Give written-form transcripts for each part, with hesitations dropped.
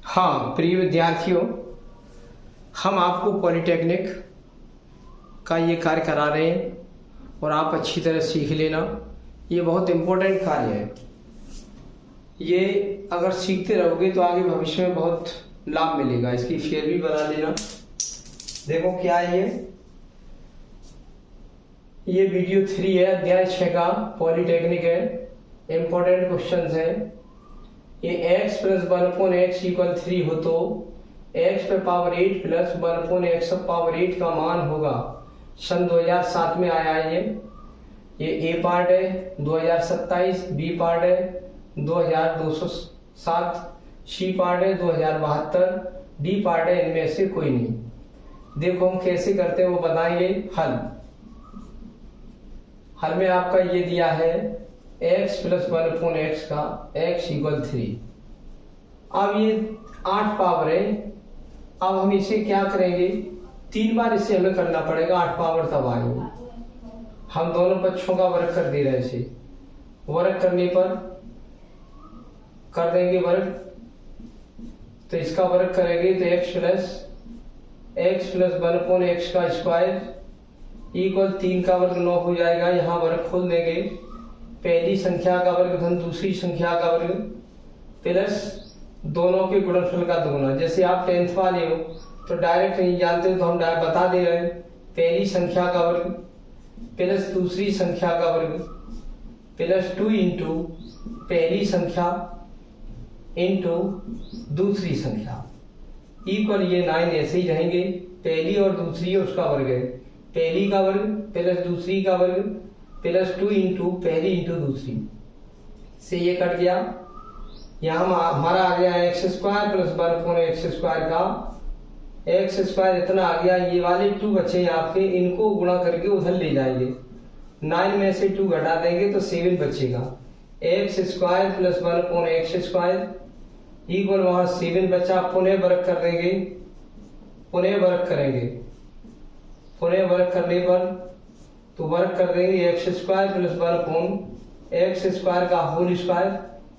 हाँ प्रिय विद्यार्थियों, हम आपको पॉलिटेक्निक का ये कार्य करा रहे हैं और आप अच्छी तरह सीख लेना। ये बहुत इम्पोर्टेंट कार्य है। ये अगर सीखते रहोगे तो आगे भविष्य में बहुत लाभ मिलेगा। इसकी शेयर भी बना लेना। देखो क्या है ये वीडियो 3 है, अध्याय 6 का पॉलिटेक्निक है। इम्पोर्टेंट क्वेश्चन है। ये x प्लस 1/x इक्वल 3 हो तो x पे पावर 8 प्लस 1/x पावर 8 का मान होगा। सन 2007 में आया है। ये ए पार्ट है 2027, बी पार्ट है 2207, सी पार्ट है 2072, डी पार्ट है इनमें से कोई नहीं। देखो हम कैसे करते हैं वो बताएंगे। हल में आपका ये दिया है x प्लस 1/x का x इक्वल 3। अब ये 8 पावर है। अब हम इसे क्या करेंगे, 3 बार इसे हमें करना पड़ेगा, 8 पावर तब आएंगे। हम दोनों पक्षों का वर्ग कर दे रहे हैं। वर्ग करने पर कर देंगे वर्ग, तो इसका वर्ग करेंगे तो x प्लस 1/x का स्क्वायर इक्वल 3 का वर्ग 9 हो जाएगा। यहाँ वर्ग खोल देंगे। पहली संख्या का वर्ग धन दूसरी संख्या का वर्ग प्लस दोनों के गुणनफल का दुगुना। जैसे आप 10th वाले हो तो डायरेक्ट नहीं जानते हो तो हम डायरेक्ट बता दे रहे हैं। पहली संख्या का वर्ग प्लस दूसरी संख्या का वर्ग प्लस 2 इंटू पहली संख्या इंटू दूसरी संख्या इक्वल ये 9 ऐसे ही रहेंगे। पहली और दूसरी है उसका वर्ग है। पहली का वर्ग प्लस दूसरी का वर्ग प्लस 2 इंटू पहली इंटू दूसरी से ये कट गया। यहाँ हमारा आ गया x square plus 1/x square का x स्क्वायर इतना आ गया। ये वाले 2 बचे आपके, इनको गुणा करके उधर ले जाएंगे। 9 में से 2 घटा देंगे तो 7 बचेगा। x square plus 1/x square equal वहां 7 बचा। पुनः वर्ग कर देंगे, पुनः वर्ग करेंगे। पुनः वर्ग करने पर तो वर्ग कर देंगे x square plus 1/x square का होल स्क्वायर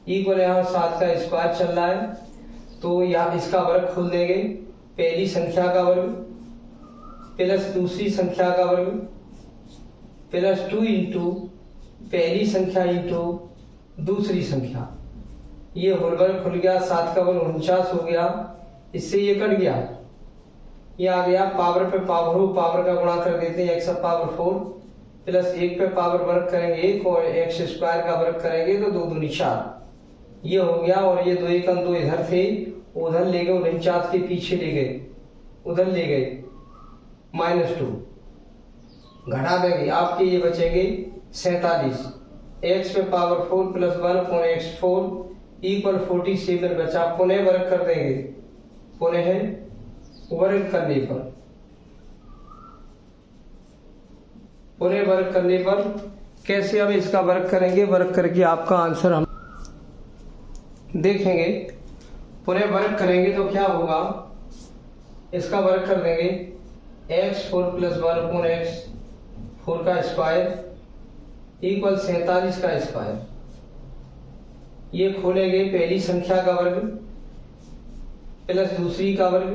इक्वल यहाँ 7 का स्क्वायर चल रहा है तो यहाँ इसका वर्ग खोल देंगे। पहली संख्या का वर्ग प्लस दूसरी संख्या का वर्ग प्लस 2 इंटू पहली संख्या इंटू दूसरी संख्या। ये होल वर्ग खुल गया। 7 का वर्ग 49 हो गया। इससे ये कट गया। ये आ गया पावर पे पावर हो, पावर का गुणा कर देते हैं। x पावर 4 प्लस 1 पे पावर वर्ग करेंगे 1 और x स्क्वायर का वर्ग करेंगे तो 2 दूनी 4 ये हो गया। और ये 2 1 2 इधर थे, उधर ले गए, 49 के पीछे ले गए, उधर ले गए -2 घटा देंगे। आपके ये बचेंगे 47। x पे पावर 4 प्लस 1/x4 इक्वल 47 बचा। पुनः वर्ग कर देंगे। पुनः वर्ग करने पर कैसे अब इसका वर्ग करेंगे, वर्ग करके आपका आंसर हम देखेंगे। पुनः वर्ग करेंगे तो क्या होगा, इसका वर्ग कर देंगे x4 प्लस 1/x4 का स्क्वायर इक्वल 47 का स्क्वायर। ये खोलेंगे पहली संख्या का वर्ग प्लस दूसरी का वर्ग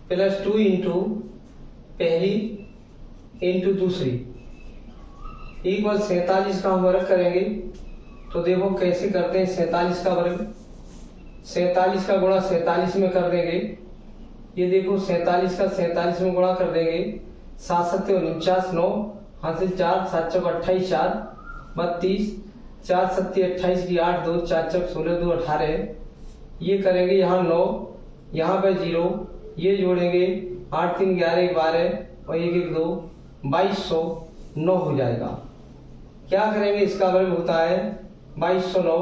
प्लस 2 इंटू पहली इंटू दूसरी इक्वल 47 का हम वर्ग करेंगे। तो देखो कैसे करते हैं। 47 का वर्ग 47 का गुणा 47 में कर देंगे। ये देखो 47 का 47 में गुणा कर देंगे। 7 7 49 9 हासिल 4 7 चौक 28 4 32 4 7 28 की 8 2 4 चौक 16 2 18 ये करेंगे। यहाँ 9 यहाँ पे 0 ये जोड़ेंगे 8 3 11 12 और 1 1 2 2209 हो जाएगा। क्या करेंगे, इसका वर्ग होता है 2209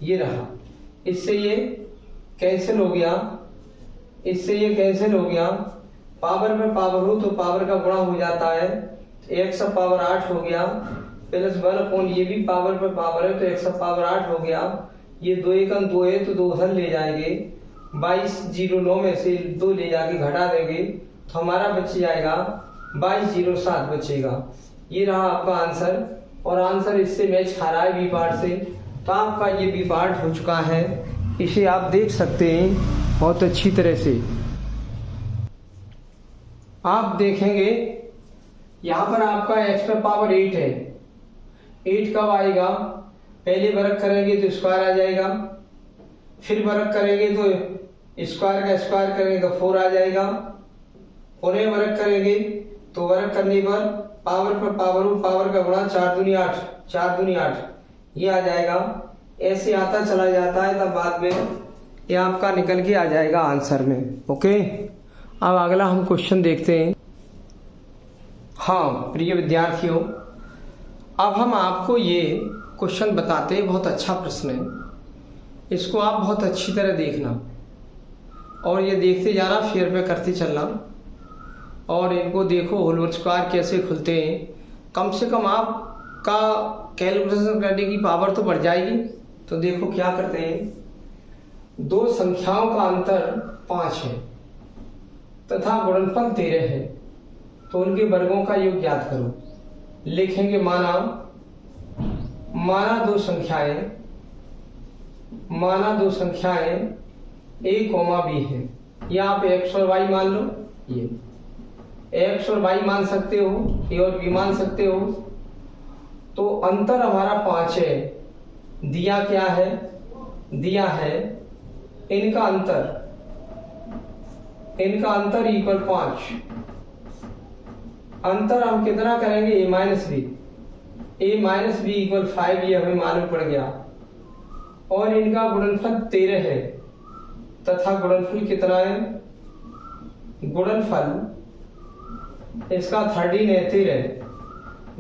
ये रहा। इससे ये कैंसिल हो गया, इससे ये कैंसिल हो गया। पावर में पावर हो तो पावर का गुणा हो जाता है। x पावर 8 हो गया प्लस 1 ये भी पावर पे पावर है तो x पावर 8 हो गया। ये 2 1 2 है तो 2 उधर ले जाएंगे। 2209 में से 2 ले जाके घटा देंगे तो हमारा बच जाएगा 2207 बचेगा। ये रहा आपका आंसर और आंसर इससे मैच खा रहा है बी पार्ट से। तो आपका ये बी पार्ट हो चुका है। इसे आप देख सकते हैं बहुत अच्छी तरह से। आप देखेंगे यहाँ पर आपका x पर पावर 8 है। 8 कब आएगा? पहले वर्ग करेंगे तो स्क्वायर आ जाएगा, फिर वर्ग करेंगे तो स्क्वायर का स्क्वायर करेंगे तो 4 आ जाएगा, उन्हें वर्ग करेंगे तो वर्ग करने पर पावर का गुणा 4 दूनी 8, 4 दूनी 8 ये आ जाएगा। ऐसे आता चला जाता है, तब बाद में ये आपका निकल के आ जाएगा आंसर में। ओके, अब अगला हम क्वेश्चन देखते हैं। हाँ प्रिय विद्यार्थियों, अब हम आपको ये क्वेश्चन बताते हैं। बहुत अच्छा प्रश्न है, इसको आप बहुत अच्छी तरह देखना और ये देखते जाना, फेयर पे करते चलना और इनको देखो होल स्क्वायर कैसे खुलते हैं। कम से कम आपका कैलकुलेशन करने की पावर तो बढ़ जाएगी। तो देखो क्या करते हैं, दो संख्याओं का अंतर 5 है तथा गुणनफल 13 है, तो उनके वर्गों का योग ज्ञात करो। लिखेंगे माना दो संख्याएं a, b है। या आप x और y मान लो, ये x और y मान सकते हो, a और b मान सकते हो। तो अंतर हमारा 5 है। दिया क्या है? दिया है इनका अंतर इक्वल 5। अंतर हम कितना करेंगे? a माइनस बी इक्वल 5, ये हमें मालूम पड़ गया। और इनका गुणनफल 13 है तथा गुणनफल कितना है? गुणनफल इसका 13 है, 13।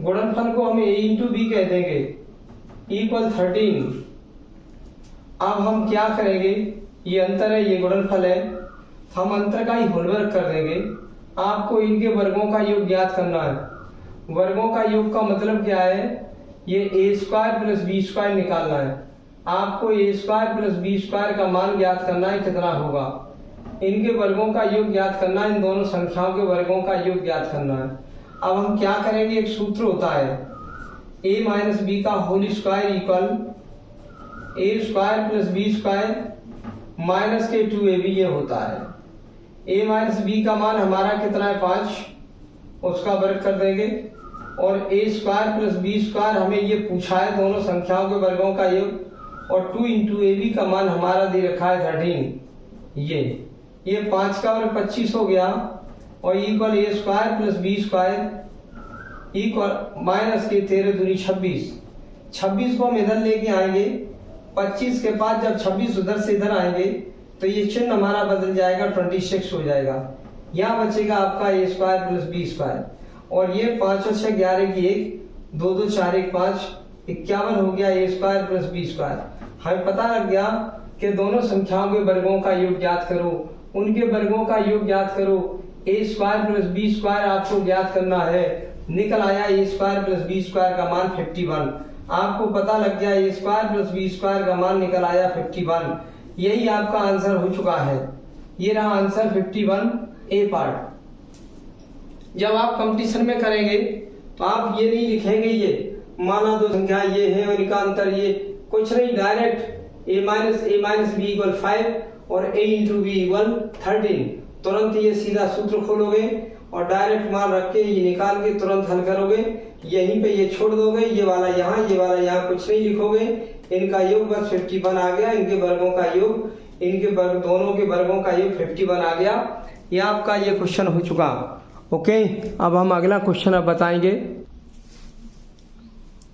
गुणनफल को हम a इंटू बी कह देंगे इक्वल 13। अब हम क्या करेंगे, ये अंतर है, ये गुणनफल है, हम अंतर का ही होलवर्क कर देंगे। आपको इनके वर्गों का योग ज्ञात करना है। वर्गों का योग का मतलब क्या है? ये a square plus B square निकालना है। आपको a square plus B square का मान ज्ञात करना है, कितना होगा। इनके वर्गों का योग ज्ञात करना है, इन दोनों संख्याओं के वर्गों का योग ज्ञात करना है। अब हम क्या करेंगे, एक सूत्र होता है a माइनस बी का whole square equal a square plus B square minus के 2ab ये होता है। a माइनस बी का मान हमारा कितना है? 5, उसका वर्ग कर देंगे। और a square plus B square हमें ये पूछा है दोनों संख्याओं के वर्गों का योग, और 2 इंटू ab का मान हमारा दे रखा है 13। ये 5 का वर्ग 25 हो गया और equal a square plus B square equal minus के 13 दूनी 26। 26 को हम इधर लेके आएंगे, 25 के बाद जब 26 उधर से इधर आएंगे तो ये चिन्ह हमारा बदल जाएगा, 26 हो जाएगा। यहाँ बचेगा आपका a square plus B square, और ये 5 और 6 11 की 1, 2 2 4 1 5, 51 हो गया a square plus B square. हमें पता लग गया कि दोनों संख्याओं के वर्गों का योग ज्ञात करो, उनके वर्गों का योग ज्ञात करो। a square plus B square आपको ज्ञात करना है। निकल आया a square plus B square का मान 51। आपको पता लग गया a square plus B square का मान निकल आया 51। यही आपका आंसर हो चुका है। ये रहा आंसर 51 ए पार्ट। जब आप कंपटीशन में करेंगे तो आप ये नहीं लिखेंगे ये माना दो संख्या ये है और इनका अंतर ये, कुछ नहीं, direct a minus B equal 5 और a इंटू बी इक्वल 13। तुरंत ये सीधा सूत्र खोलोगे और डायरेक्ट मान रख के ये निकाल के तुरंत हल करोगे। यहीं पे ये छोड़ दोगे, ये वाला यहाँ, ये वाला यहाँ, कुछ नहीं लिखोगे। इनका योग बस 51 आ गया, इनके वर्गों का योग, इनके वर्ग दोनों के वर्गों का योग 51 आ गया। ये आपका ये क्वेश्चन हो चुका। ओके, अब हम अगला क्वेश्चन अब बताएंगे।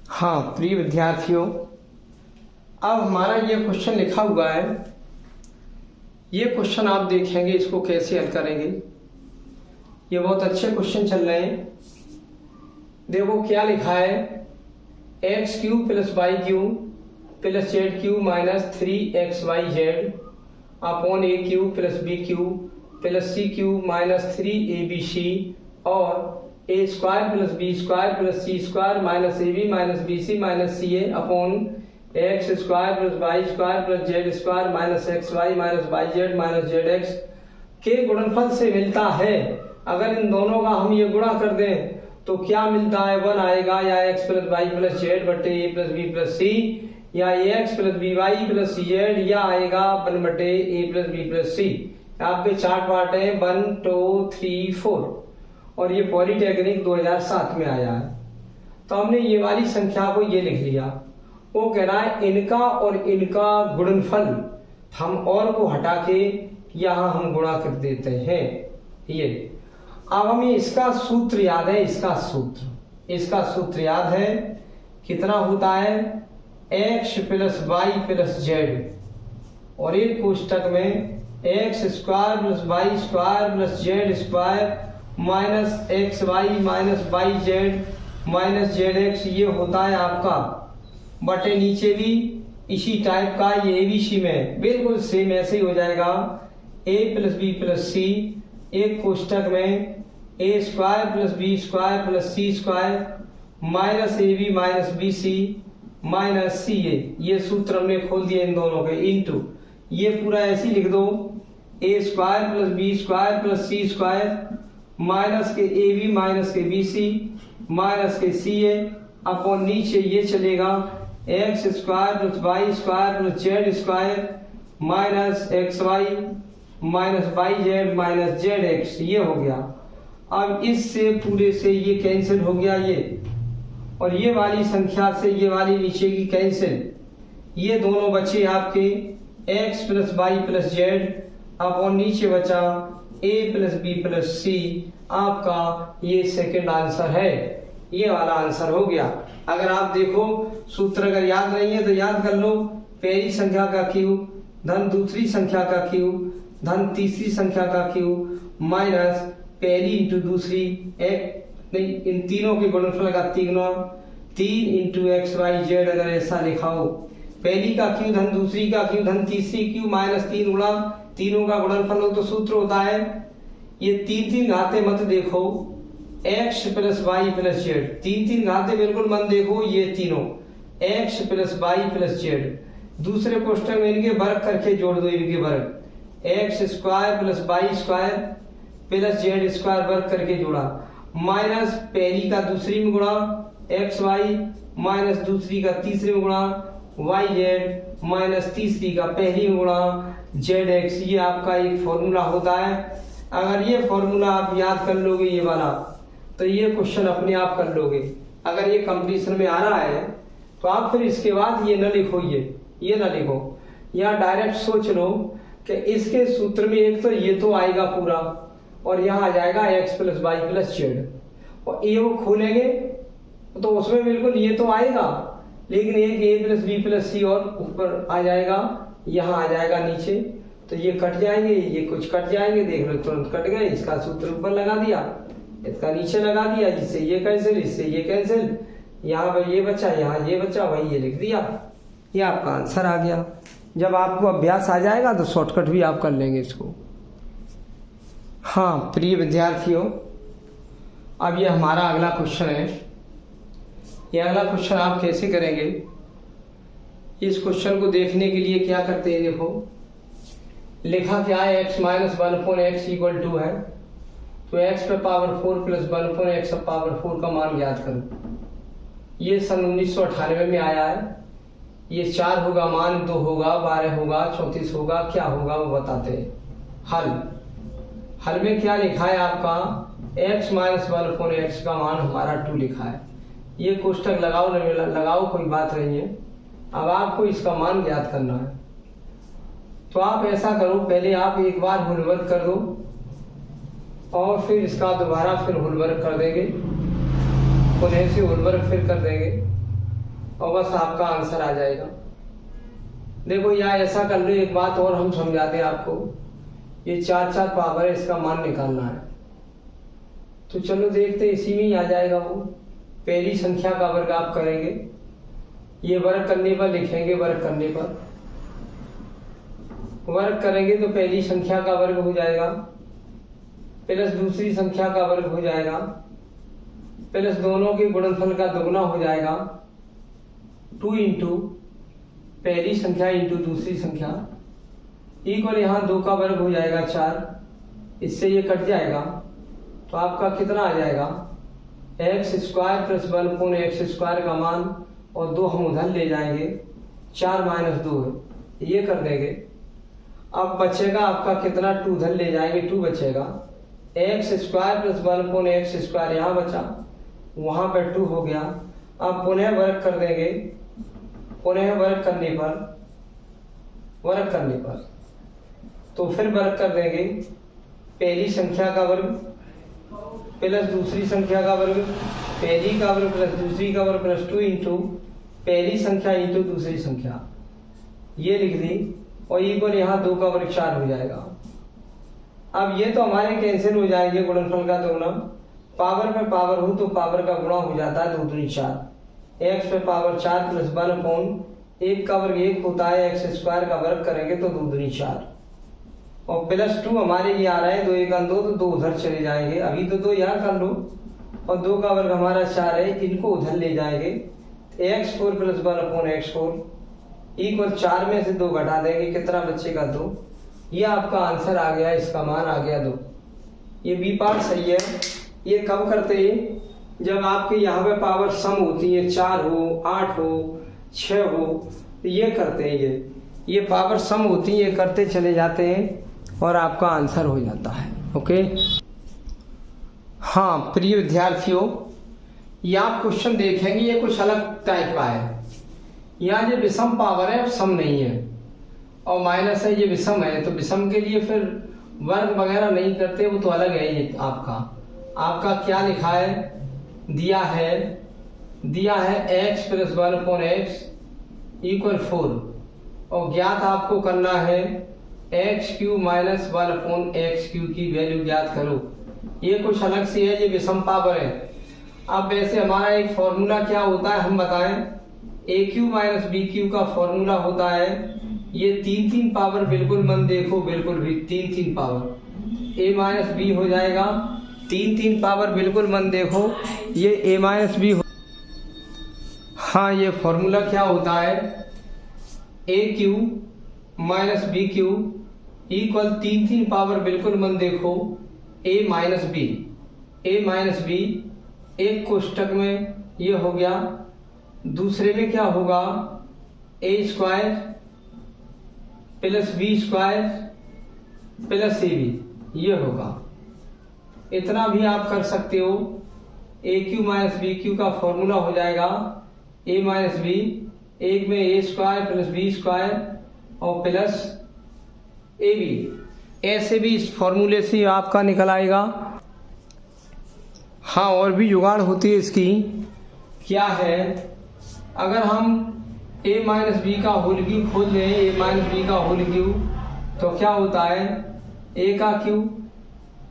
हाँ प्रिय विद्यार्थियों, अब हमारा ये क्वेश्चन लिखा हुआ है। ये क्वेश्चन आप देखेंगे इसको कैसे हल करेंगे। ये बहुत अच्छे क्वेश्चन चल रहे हैं। देखो क्या लिखा है, x cube plus y cube plus z cube minus 3xyz upon a cube plus b cube plus c cube minus 3abc और a square plus B square plus c square minus ab minus bc minus ca upon x square plus y square plus z square minus xy minus yz minus zx के गुणनफल से मिलता है। अगर इन दोनों का हम ये गुणा कर दें तो क्या मिलता है? 1 आएगा, या x plus y plus z बटे a plus B plus c, या a x plus b y plus c z, या आएगा 1/a प्लस बी प्लस सी। आपके 4 पार्ट है 1 2 3 4 और ये पॉलिटेक्निक 2007 में आया है। तो हमने ये वाली संख्या को ये लिख लिया। वो कह रहा है इनका और इनका गुणनफल हम और को हटा के यहाँ हम गुणा कर देते हैं। ये अब हमें इसका सूत्र याद है, इसका सूत्र याद है। कितना होता है x plus y plus z और एक कोष्टक में x square plus y square plus z square minus x y minus y z minus z x, ये होता है आपका बटे नीचे भी इसी टाइप का ये एबीसी में बिल्कुल सेम ऐसे ही हो जाएगा। a plus B plus c एक कोष्टक में a square plus B square plus c square minus a b minus b c minus c a, ये सूत्र हमने खोल दिया इन दोनों के इनटू, ये पूरा ऐसे ही लिख दो a square plus B square plus c square minus के ए बी माइनस के बी सी माइनस के सी ए अपॉन नीचे ये चलेगा x square plus y square plus z square minus x y minus y z minus z x, ये हो गया। अब इससे पूरे से ये कैंसिल हो गया ये, और ये वाली संख्या से ये वाली नीचे की कैंसिल, ये दोनों बचे आपके x plus y plus z upon नीचे बचा A plus B plus C. आपका ये सेकंड आंसर है, ये वाला आंसर हो गया। अगर आप देखो सूत्र अगर याद नहीं है तो याद कर लो, पहली संख्या का क्यू धन दूसरी संख्या का क्यू धन तीसरी संख्या का क्यू माइनस पहली इंटू दूसरी नहीं, इन तीनों के गुणनफल का 3 इंटू एक्स वाई जेड अगर ऐसा लिखा हो, पहली का क्यू धन दूसरी का क्यू धन तीसरी क्यू माइनस 3 गुणा तीनों का गुणनफल हो तो सूत्र होता है ये 3 घाते मत देखो x plus y plus z, 3 घाते बिल्कुल मत देखो, ये तीनों x plus y plus z, दूसरे कोष्टक में इनके वर्ग करके जोड़ दो, इनके वर्ग x square plus y square plus z square वर्ग करके जोड़ा माइनस पहली का दूसरी में गुणा एक्स वाई माइनस दूसरी का तीसरी में गुणा वाई जेड माइनस तीसरी का पहली में गुणा जेड एक्स, ये आपका एक फॉर्मूला होता है। अगर ये फॉर्मूला आप याद कर लोगे ये वाला तो ये क्वेश्चन अपने आप कर लोगे। अगर ये कंपटीशन में आ रहा है तो आप फिर इसके बाद ये न लिखो, ये ना लिखो, यहाँ डायरेक्ट सोच लो कि इसके सूत्र में एक तो ये तो आएगा पूरा और यहाँ आ जाएगा x plus y plus z, और ये वो खोलेंगे तो उसमें बिल्कुल ये तो आएगा, लेकिन एक ए प्लस बी प्लस सी और ऊपर आ जाएगा, यहाँ आ जाएगा नीचे, तो ये कट जाएंगे, ये कुछ कट जाएंगे, देख लो तुरंत कट गए। इसका सूत्र ऊपर लगा दिया, इसका नीचे लगा दिया, जिससे ये कैंसिल इससे ये कैंसिल, यहाँ पर ये बचा यहाँ ये बचा, वही ये लिख दिया, ये आपका आंसर आ गया। जब आपको अभ्यास आ जाएगा तो शॉर्टकट भी आप कर लेंगे इसको। हाँ प्रिय विद्यार्थियों, अब ये हमारा अगला क्वेश्चन है। ये अगला क्वेश्चन आप कैसे करेंगे, इस क्वेश्चन को देखने के लिए क्या करते हैं, देखो लिखा क्या है x minus 1/x equal to है, तो x पे पावर 4 प्लस 1/x पावर 4 का मान ज्ञात करो। ये सन 1998 में आया है। ये 4 होगा मान, 2 होगा, 12 होगा, 34 होगा, क्या होगा वो बताते हैं। हल में क्या लिखा है आपका x माइनस 1/x का मान हमारा 2 लिखा है। ये कोष्टक लगाओ न लगाओ कोई बात नहीं है, अब आपको इसका मान ज्ञात करना है। तो आप ऐसा करो, पहले आप एक बार होलवर्क कर दो और फिर इसका दोबारा फिर होलवर्क कर देंगे, पुनः से होलवर्क फिर कर देंगे और बस आपका आंसर आ जाएगा। देखो यहाँ ऐसा कर लो, एक बात और हम समझाते हैं आपको, ये 4 पावर है, इसका मान निकालना है। तो चलो देखते, इसी में ही आ जाएगा वो। पहली संख्या का वर्ग आप करेंगे, ये वर्ग करने पर लिखेंगे, वर्ग करने पर वर्ग करेंगे तो पहली संख्या का वर्ग हो जाएगा प्लस दूसरी संख्या का वर्ग हो जाएगा प्लस दोनों के गुणनफल का दुगना हो जाएगा 2 इंटू पहली संख्या इंटू दूसरी संख्या इक्वल यहाँ 2 का वर्ग हो जाएगा 4, इससे ये कट जाएगा तो आपका कितना आ जाएगा x square plus 1/x square का मान, और 2 हम उधर ले जाएंगे 4 माइनस 2 है, ये कर देंगे। अब बचेगा आपका कितना, 2 उधर ले जाएंगे, 2 बचेगा। एक्स स्क्वायर प्लस 1/x², यहाँ बचा, वहां पर 2 हो गया। अब पुनः वर्ग कर देंगे, पुनः वर्ग करने पर तो फिर वर्ग कर देंगे, पहली संख्या का वर्ग प्लस दूसरी संख्या का वर्ग, पहली का वर्ग प्लस दूसरी का वर्ग प्लस 2 इंटू पहली संख्या इंटू दूसरी संख्या, ये लिख दी। और इक्वल यहाँ 2 का वर्ग 4 हो जाएगा। अब ये तो हमारे कैंसिल हो जाएंगे, गुणनफल का दोगुना। पावर पे पावर हो तो पावर का गुणा हो जाता है, 2 दूनी 4। एक्स पे पावर 4 प्लस 1/1 का वर्ग 1 होता है, x² का वर्ग करेंगे तो 2 दूनी 4 और प्लस 2 हमारे ये आ रहा है, 2 1 2 तो 2 उधर चले जाएंगे। अभी तो 2 यहाँ कर लो और 2 का वर्ग हमारा 4 है, इनको उधर ले जाएंगे। x4 प्लस 1/x4 इक्वल 4 में से 2 घटा देंगे, कितना बचेगा 2। ये आपका आंसर आ गया, इसका मान आ गया 2। ये बी पार्ट सही है। ये कब करते हैं, जब आपके यहाँ पे पावर सम होती है, 4 हो 8 हो 6 हो, तो ये करते हैं। ये पावर सम होती है, ये करते चले जाते हैं और आपका आंसर हो जाता है। ओके, हाँ प्रिय विद्यार्थियों, ये आप क्वेश्चन देखेंगे, ये कुछ अलग टाइप का है। यहाँ जो विषम पावर है सम नहीं है और माइनस है, ये विषम है, तो विषम के लिए फिर वर्ग वगैरह नहीं करते, वो तो अलग है। ये आपका क्या लिखा है, दिया है x प्लस 1/x इक्वल 4 और ज्ञात आपको करना है x³ माइनस 1/x³ की वैल्यू ज्ञात करो। ये कुछ अलग सी है, ये विषम पावर है। अब वैसे हमारा एक फॉर्मूला क्या होता है हम बताएं, a³ माइनस b³ का फॉर्मूला होता है, ये 3 पावर, बिल्कुल मन देखो, बिल्कुल भी 3 पावर, a माइनस बी हो जाएगा। 3 पावर, बिल्कुल मन देखो, ये a माइनस बी। हाँ, ये फॉर्मूला क्या होता है, a³ minus b³ equal 3 power, बिल्कुल मन देखो, a माइनस बी। एक कोष्टक में ये हो गया, दूसरे में क्या होगा, a² plus b² plus ab, ये होगा। इतना भी आप कर सकते हो। a³ माइनस b³ का फॉर्मूला हो जाएगा a माइनस बी, एक में a² प्लस b² और प्लस ab। ऐसे भी इस फॉर्मूले से आपका निकल आएगा। हाँ, और भी जुगाड़ होती है इसकी। क्या है, अगर हम a माइनस बी का होल क्यूब खोल लें, a माइनस बी का होल क्यूब, तो क्या होता है, a का क्यूब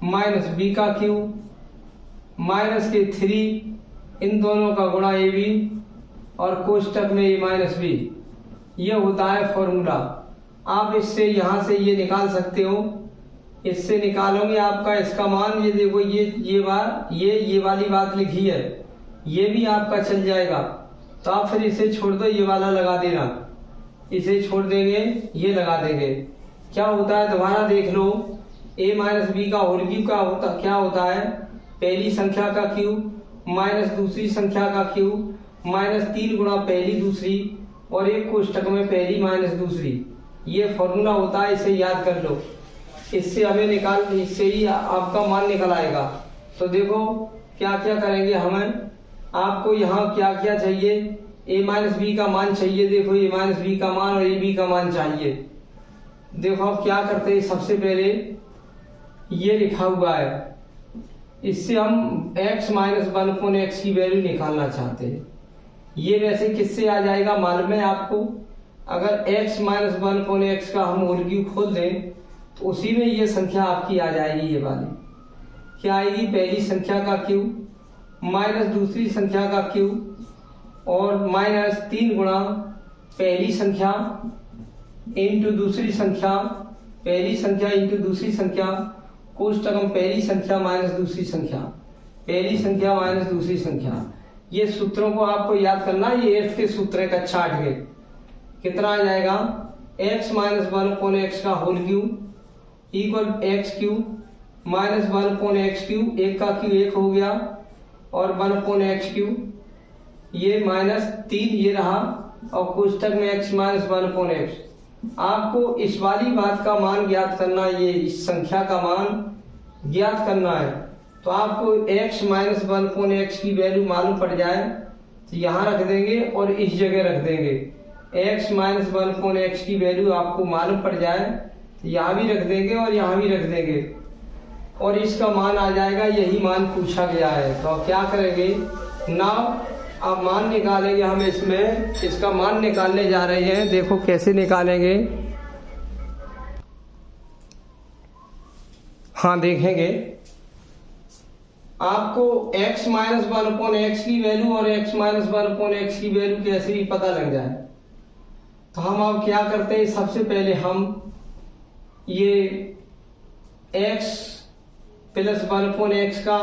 माइनस b का क्यूब माइनस के 3, इन दोनों का गुणा ab और कोष्टक में a माइनस बी, ये होता है फॉर्मूला। आप इससे यहाँ से ये निकाल सकते हो, इससे निकालोगे आपका इसका मान, ये देखो, ये वाली बात लिखी है, ये भी आपका चल जाएगा। तो आप फिर इसे छोड़ दो, ये वाला लगा देना, इसे छोड़ देंगे, ये लगा देंगे। क्या होता है दोबारा देख लो, a माइनस बी का होल क्यूब का क्या होता है, पहली संख्या का क्यूब माइनस दूसरी संख्या का क्यूब माइनस 3 गुणा पहली दूसरी और एक कोष्टक में पहली माइनस दूसरी, ये फॉर्मूला होता है। इसे याद कर लो, इससे ही आपका मान निकल आएगा। तो देखो क्या क्या करेंगे, हमें आपको यहाँ क्या क्या चाहिए, a माइनस बी का मान चाहिए। देखो a माइनस बी का मान और ए बी का मान चाहिए। देखो अब क्या करते हैं, सबसे पहले ये लिखा हुआ है, इससे हम x माइनस 1/x की वैल्यू निकालना चाहते हैं। ये वैसे किससे आ जाएगा मालूम है आपको, अगर x माइनस 1/x का हम होल क्यूब खोल दें तो उसी में ये संख्या आपकी आ जाएगी। ये वाली क्या आएगी, पहली संख्या का क्यूब माइनस दूसरी संख्या का क्यूब और माइनस 3 गुणा पहली संख्या इंटू दूसरी संख्या, पहली संख्या इंटू दूसरी संख्या, कोष्टक में पहली संख्या माइनस दूसरी संख्या, पहली संख्या माइनस दूसरी संख्या। ये सूत्रों को आपको याद करना, ये 8th के सूत्र है, कक्षा 8 के। कितना आ जाएगा, x माइनस 1/x का whole cube equal x³ minus 1/x³, एक का क्यूब 1 हो गया और 1/x³, ये माइनस 3 ये रहा और कोष्टक में x माइनस 1/x। आपको इस वाली बात का मान ज्ञात करना, ये इस संख्या का मान ज्ञात करना है। तो आपको x माइनस 1/x की वैल्यू मालूम पड़ जाए तो यहाँ रख देंगे और इस जगह रख देंगे। x माइनस 1/x की वैल्यू आपको मालूम पड़ जाए तो यहाँ भी रख देंगे और यहाँ भी रख देंगे और इसका मान आ जाएगा, यही मान पूछा गया है। तो अब क्या करेंगे, नाउ अब मान निकालेंगे हम इसमें, इसका मान निकालने जा रहे हैं। देखो कैसे निकालेंगे। हाँ देखेंगे, आपको x माइनस 1/x की वैल्यू और x माइनस 1/x की वैल्यू कैसे भी पता लग जाए तो हम अब क्या करते हैं, सबसे पहले हम ये x प्लस 1/x का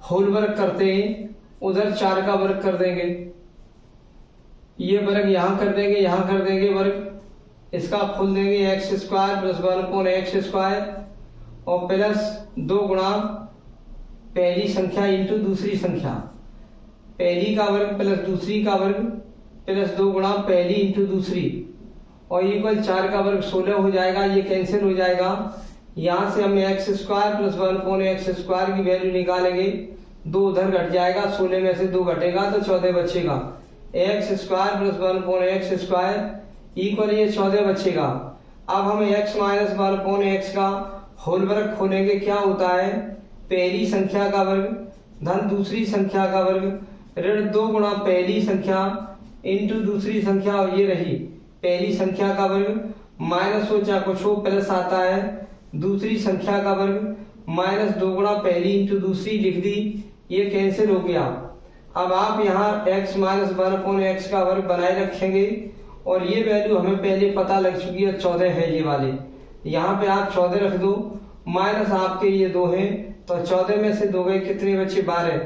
होल वर्ग करते हैं, उधर 4 का वर्ग कर देंगे। ये वर्ग यहाँ कर देंगे, यहाँ कर देंगे वर्ग, इसका खोल देंगे x square plus 1/x square और प्लस 2 गुणा पहली संख्या इंटू दूसरी संख्या, पहली का वर्ग प्लस दूसरी का वर्ग प्लस 2 गुणा पहली इंटू दूसरी और इक्वल 4 का वर्ग 16 हो जाएगा। ये कैंसिल हो जाएगा। यहाँ से हम x square plus 1/x square की वैल्यू निकालेंगे, 2 उधर घट जाएगा, 16 में से 2 घटेगा तो 14 बचेगा। x square plus 1/x square equal ये 14 बचेगा। अब हम x माइनस 1/x का होल वर्ग खोलेंगे, क्या होता है, पहली संख्या का वर्ग धन दूसरी संख्या का वर्ग ऋण 2 गुणा पहली संख्या इंटू दूसरी संख्या, और ये रही पहली संख्या का वर्ग माइनस हो चाहे कुछ हो प्लस आता है दूसरी संख्या का वर्ग माइनस 2 गुणा पहली इंटू दूसरी लिख दी, ये कैंसिल हो गया। अब आप यहाँ x माइनस 1/x का वर्ग बनाए रखेंगे और ये वैल्यू हमें पहले पता लग चुकी है 14 है ये वाले, यहाँ पे आप 14 रख दो, माइनस आपके ये 2 है तो 14 में से 2 गए, कितने बचे 12।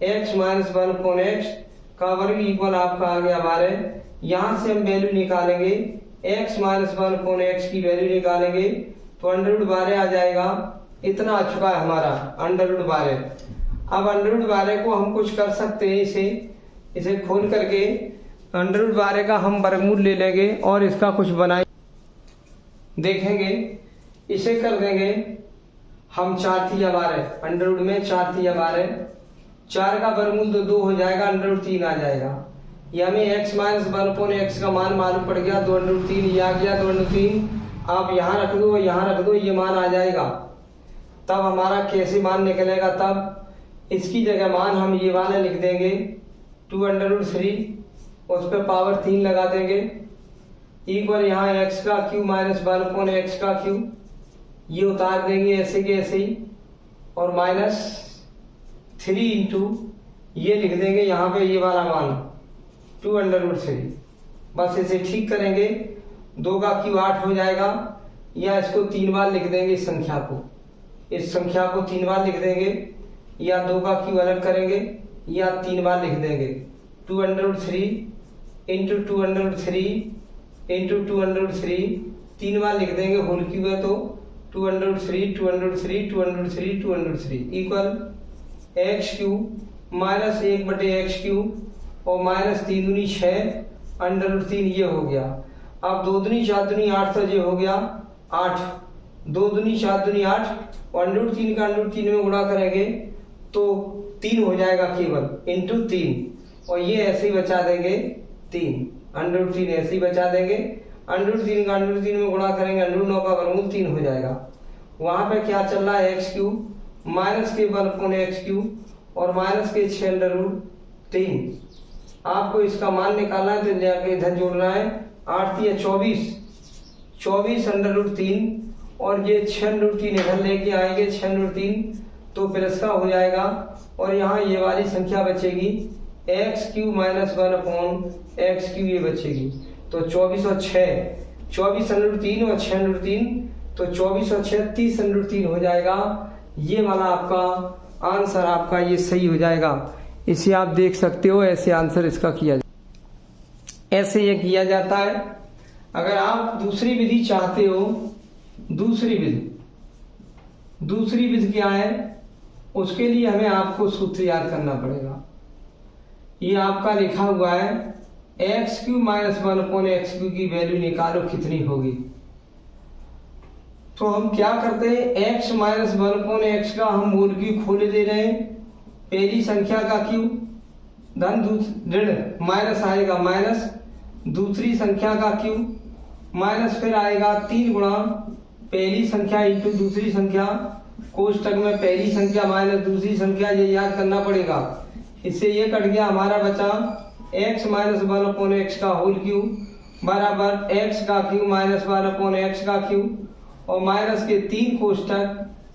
x माइनस 1/x का वर्ग इक्वल आपका आ गया 12। यहाँ से हम वैल्यू निकालेंगे, x माइनस 1/x की वैल्यू निकालेंगे तो √12 आ जाएगा। इतना आ चुका है हमारा √12। अब √12 को हम कुछ कर सकते हैं, इसे खोल करके √12 का हम वर्गमूल ले लेंगे और इसका कुछ बनाए देखेंगे। इसे कर देंगे हम 4 × 12, अंडर रूट में 4 × 12, 4 का वर्गमूल तो 2 हो जाएगा, √3 आ जाएगा। ये हमें x माइनस 1/x का मान मालूम पड़ गया, 2√3 ये आ गया, 2√3 आप यहाँ रख दो, यहाँ रख दो, ये मान आ जाएगा। तब हमारा कैसे मान निकलेगा, तब इसकी जगह मान हम ये वाला लिख देंगे 2√3, उस पर पावर 3 लगा देंगे इक्वल यहाँ x का क्यूब माइनस 1/x का क्यूब, ये उतार देंगे ऐसे के ऐसे ही, और माइनस 3 इंटू ये लिख देंगे यहाँ पे ये वाला मान 2√3। बस इसे ठीक करेंगे, 2 का क्यूब 8 हो जाएगा, या इसको 3 बार लिख देंगे, इस संख्या को 3 बार लिख देंगे, या 2 का क्यूब अलग करेंगे या 3 बार लिख देंगे। 2√3 इंटू 2√3 इंटू 2√3 3 बार लिख देंगे, होल क्यूब है तो 2√3 2√3 2√3 2√3 equal x cube minus 1/x cube और माइनस 3 दूनी 6 √3 ये हो गया। अब 2 दूनी 4 दूनी 8 तो ये हो गया 8, 2 दूनी 4 दूनी 8 और √3 का √3 में गुणा करेंगे तो 3 हो जाएगा केवल इंटू 3, और ये ऐसे ही बचा देंगे 3, √3 ऐसे ही बचा देंगे, √3 का √3 में गुणा करेंगे, √9 का वर्गमूल 3 हो जाएगा। वहां पे क्या चल रहा है x क्यूब माइनस के 1/x क्यूब और माइनस के 6√3। आपको इसका मान निकालना है तो लेके इधर जोड़ना है, 8 × 24 √3 और ये 6√3 इधर लेके आएंगे 6√3 तो प्लस का हो जाएगा, और यहाँ ये वाली संख्या बचेगी x cube minus 1/x cube, ये बचेगी। तो 24 और 6 24 √3 और 6√3 तो 24 और 6 30 √3 हो जाएगा। ये वाला आपका आंसर आपका ये सही हो जाएगा। इसे आप देख सकते हो, ऐसे आंसर इसका किया ऐसे ये किया जाता है। अगर आप दूसरी विधि चाहते हो, दूसरी विधि क्या है, उसके लिए हमें आपको सूत्र याद करना पड़ेगा। ये आपका लिखा हुआ है एक्स क्यू माइनस 1/x³ की वैल्यू निकालो कितनी होगी। तो हम क्या करते हैं, x माइनस 1/x का हम मूल क्यू खोले दे रहे हैं, पहली संख्या का क्यू धन ऋण माइनस आएगा माइनस दूसरी संख्या का क्यू माइनस फिर आएगा 3 गुणा पहली संख्या इंटू दूसरी संख्या, कोष्टक में पहली संख्या माइनस दूसरी संख्या, ये याद करना पड़ेगा। इससे ये कट गया, हमारा बचा x माइनस 1/x का होल क्यू बराबर x का क्यू माइनस 1/x का क्यू और माइनस के 3 कोष्टक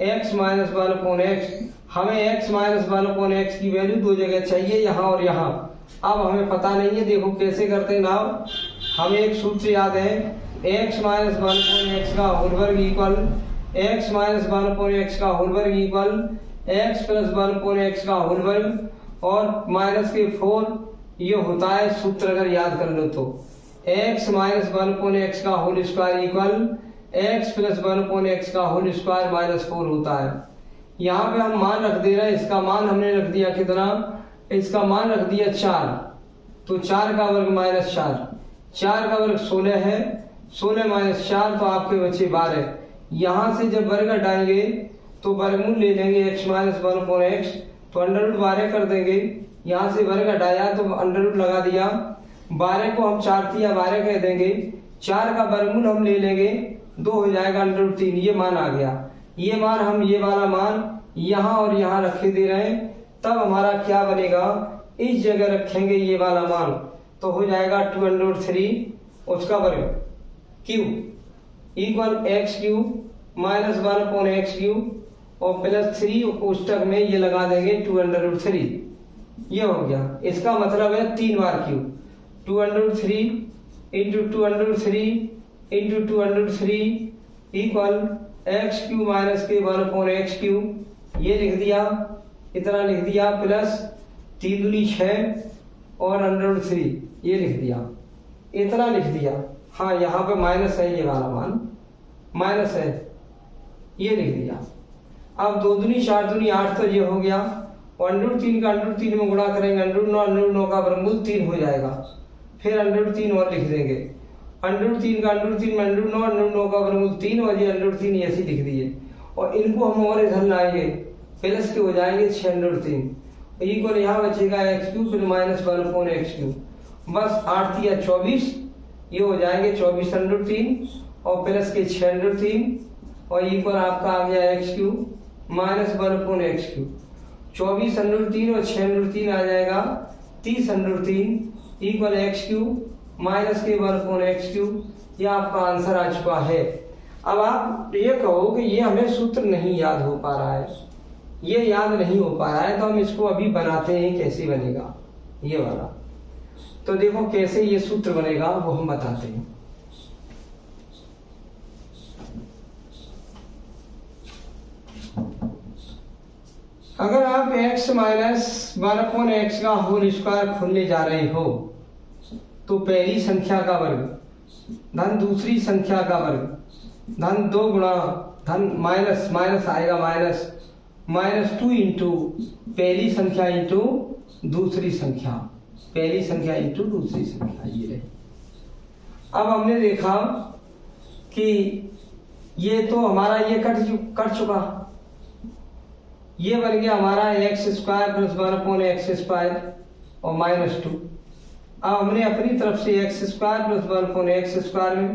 x माइनस 1/x। हमें x माइनस 1/x की वैल्यू दो जगह चाहिए, यहाँ और यहाँ। अब हमें पता नहीं है, देखो कैसे करते हैं ना। हमें एक सूत्र याद है, x माइनस 1/x का होल वर्ग इक्वल x माइनस 1/x का होल वर्ग इक्वल x प्लस 1/x का होल वर्ग और माइनस के 4, ये होता है सूत्र अगर याद कर लो तो x माइनस 1/x का whole square equal x plus 1/x का होल स्क्वायर माइनस 4 होता है। यहाँ पे हम मान रख दे रहे हैं, इसका मान हमने रख दिया कितना, इसका मान रख दिया 4, तो 4 का वर्ग माइनस 4 का वर्ग 16 है, 16 माइनस 4 तो आपके बचे 12। यहाँ से जब वर्ग हटाएंगे तो वर्गमूल ले लेंगे x माइनस 1/x, तो √12 कर देंगे। यहाँ से वर्ग हटाया तो अंडर लगा दिया, 12 को हम 4×3 कह देंगे, 4 का वर्गमूल हम ले लेंगे, 2 हो जाएगा √3, ये मान आ गया। ये मान हम ये वाला मान यहाँ और यहाँ रखे दे रहे हैं, तब हमारा क्या बनेगा, इस जगह रखेंगे ये वाला मान, तो हो जाएगा 2√3 उसका वर्ग Q equal x³ minus 1/x³ और प्लस 3 कोष्टक में ये लगा देंगे 2√3, ये हो गया। इसका मतलब है 3 बार क्यू, 2√3 into 2√3 into 2√3 equal x³ minus के 1/x³, ये लिख दिया, इतना लिख दिया, प्लस 3 दूनी 6 और √3 ये लिख दिया, इतना लिख दिया। हाँ यहाँ पे माइनस है, ये वाला मान माइनस है, ये लिख दिया। अब 2 दूनी 4 दूनी 8 तो ये हो गया, और √3 का √3 में गुणा करेंगे, √9 का वर्गमूल 3 हो जाएगा, फिर √3 और लिख देंगे, √3 का √3 में √9 का वर्गमूल 3 और ये √3 ऐसे लिख दिए। और इनको हम और इधर लाएंगे, प्लस के हो जाएंगे 6√3 इक्वल यहाँ बचेगा x³ माइनस 1/x³, बस 8×3 = 24, ये हो जाएंगे 24√3 और प्लस के 6√3 और इक्वल आपका आ गया x³ माइनस 1/x³। 24√3 और 6√3 आ जाएगा 30√3 इक्वल x³ माइनस के 1/x³। ये आपका आंसर आ चुका है। अब आप ये कहो कि ये हमें सूत्र नहीं याद हो पा रहा है, ये याद नहीं हो पा रहा है, तो हम इसको अभी बनाते हैं, कैसे बनेगा ये वाला। तो देखो कैसे ये सूत्र बनेगा वो हम बताते हैं। अगर आप x माइनस 1/x का होल स्क्वायर खोलने जा रहे हो, तो पहली संख्या का वर्ग धन दूसरी संख्या का वर्ग धन 2 गुणा धन माइनस माइनस आएगा -2 इंटू पहली संख्या इंटू दूसरी संख्या, पहली संख्या इंटू दूसरी संख्या, ये रहे। अब हमने देखा कि ये तो हमारा ये कट चुका, ये बन गया हमारा x² प्लस 1/x² और -2। अब हमने अपनी तरफ से x² प्लस 1/x² में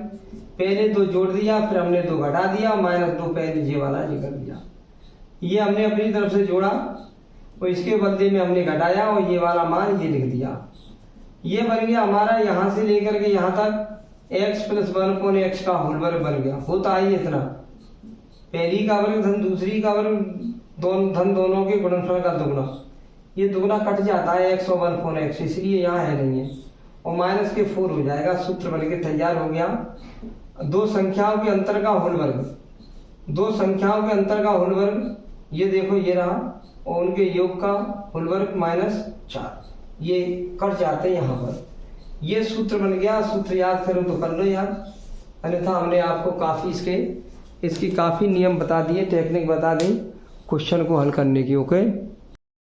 पहले 2 जोड़ दिया, फिर हमने 2 घटा दिया, -2 पहले ये वाला निकल दिया। ये हमने अपनी तरफ से जोड़ा और इसके बदले में हमने घटाया और ये वाला मान ये लिख दिया। ये बन गया हमारा यहाँ से लेकर के यहाँ तक x प्लस 1/x का होल वर्ग बन गया। होता है इतना, पहली का वर्ग धन दूसरी का वर्ग धन दोनों के गुणनफल का दुगना, ये दुगना कट जाता है x और 1/x, इसलिए यहाँ है नहीं है, और माइनस के 4 हो जाएगा। सूत्र बनके तैयार हो गया। 2 संख्याओं के अंतर का होल वर्ग, 2 संख्याओं के अंतर का होल वर्ग, ये देखो ये रहा, और उनके योग का होल वर्ग -4, ये कट जाते हैं यहाँ पर। ये सूत्र बन गया। सूत्र याद करो तो कर लो यार, अन्यथा हमने आपको काफ़ी इसकी काफ़ी नियम बता दिए, टेक्निक बता दी क्वेश्चन को हल करने की। ओके।